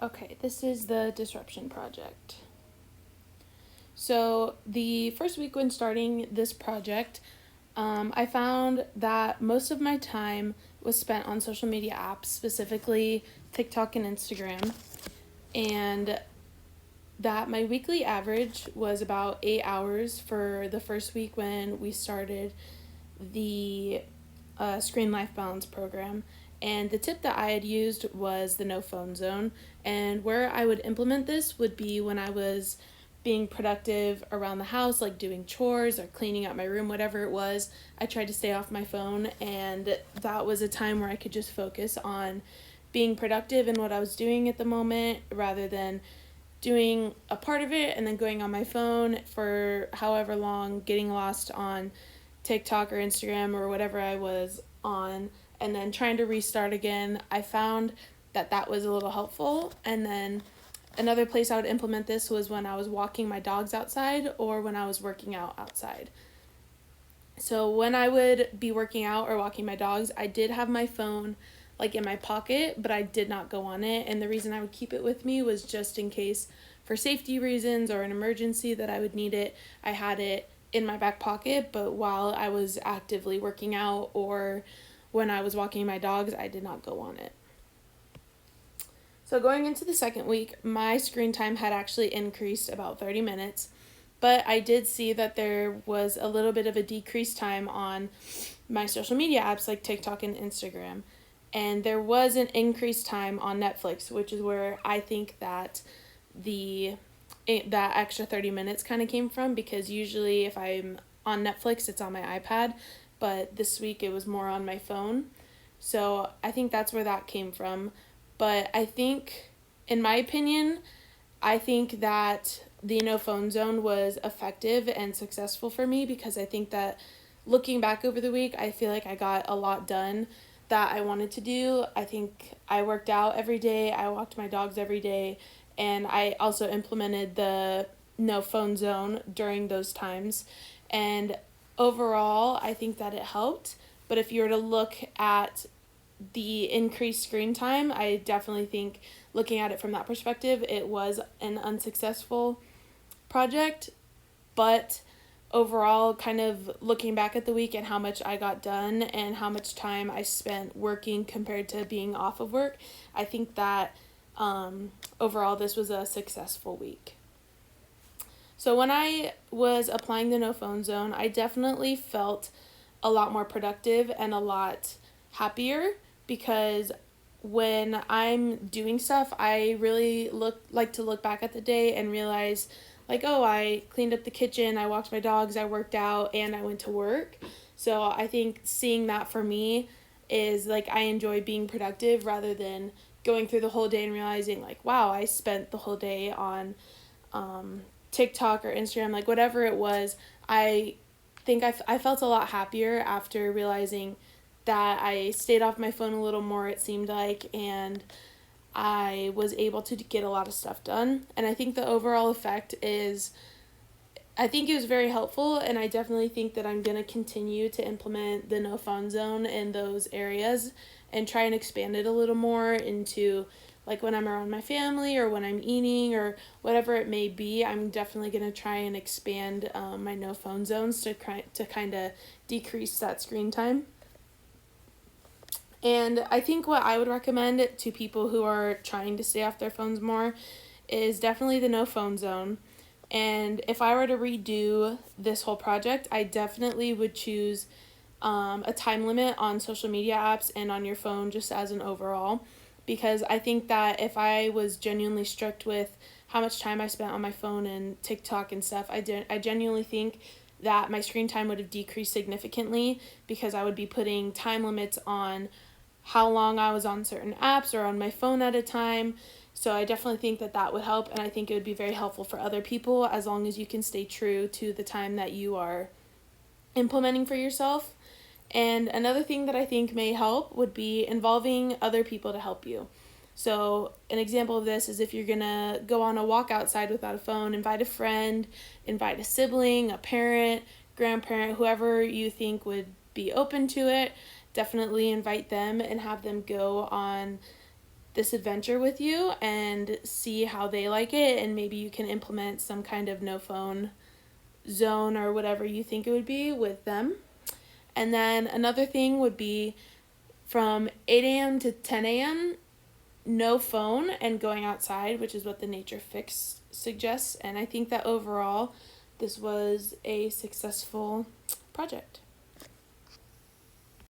Okay, this is the disruption project. So, the first week when starting this project, I found that most of my time was spent on social media apps, specifically TikTok and Instagram, and that my weekly average was about 8 hours for the first week when we started the Screen Life Balance program. And the tip that I had used was the no phone zone. And where I would implement this would be when I was being productive around the house, like doing chores or cleaning up my room, whatever it was. I tried to stay off my phone, and that was a time where I could just focus on being productive in what I was doing at the moment rather than doing a part of it and then going on my phone for however long, getting lost on TikTok or Instagram or whatever I was on, and then trying to restart again. I found that was a little helpful. And then another place I would implement this was when I was walking my dogs outside or when I was working out outside. So when I would be working out or walking my dogs, I did have my phone like in my pocket, but I did not go on it. And the reason I would keep it with me was just in case, for safety reasons or an emergency that I would need it, I had it in my back pocket. But while I was actively working out or when I was walking my dogs, I did not go on it. So going into the second week, my screen time had actually increased about 30 minutes, but I did see that there was a little bit of a decreased time on my social media apps like TikTok and Instagram. And there was an increased time on Netflix, which is where I think that that extra 30 minutes kind of came from, because usually if I'm on Netflix, it's on my iPad, but this week it was more on my phone. So I think that's where that came from. But I think, in my opinion, I think that the no phone zone was effective and successful for me, because I think that looking back over the week, I feel like I got a lot done that I wanted to do. I think I worked out every day, I walked my dogs every day, and I also implemented the no phone zone during those times. And overall, I think that it helped. But if you were to look at the increased screen time, I definitely think, looking at it from that perspective, it was an unsuccessful project. But overall, kind of looking back at the week and how much I got done and how much time I spent working compared to being off of work, I think that overall this was a successful week. So when I was applying the no phone zone, I definitely felt a lot more productive and a lot happier, because when I'm doing stuff, I really like to look back at the day and realize, like, oh, I cleaned up the kitchen, I walked my dogs, I worked out, and I went to work. So I think seeing that for me is like, I enjoy being productive rather than going through the whole day and realizing, like, wow, I spent the whole day on TikTok or Instagram, like whatever it was. I think I felt a lot happier after realizing that I stayed off my phone a little more, it seemed like, and I was able to get a lot of stuff done. And I think the overall effect is, I think it was very helpful, and I definitely think that I'm going to continue to implement the no phone zone in those areas and try and expand it a little more into, like, when I'm around my family or when I'm eating or whatever it may be. I'm definitely going to try and expand my no phone zones to kind of decrease that screen time. And I think what I would recommend to people who are trying to stay off their phones more is definitely the no phone zone. And if I were to redo this whole project, I definitely would choose a time limit on social media apps and on your phone, just as an overall. Because I think that if I was genuinely strict with how much time I spent on my phone and TikTok and stuff, I genuinely think that my screen time would have decreased significantly, because I would be putting time limits on how long I was on certain apps or on my phone at a time. So I definitely think that would help, and I think it would be very helpful for other people, as long as you can stay true to the time that you are implementing for yourself. And another thing that I think may help would be involving other people to help you. So an example of this is, if you're going to go on a walk outside without a phone, invite a friend, invite a sibling, a parent, grandparent, whoever you think would be open to it. Definitely invite them and have them go on this adventure with you and see how they like it, and maybe you can implement some kind of no phone zone or whatever you think it would be with them. And then another thing would be from 8 a.m. to 10 a.m., no phone and going outside, which is what the Nature Fix suggests. And I think that overall, this was a successful project.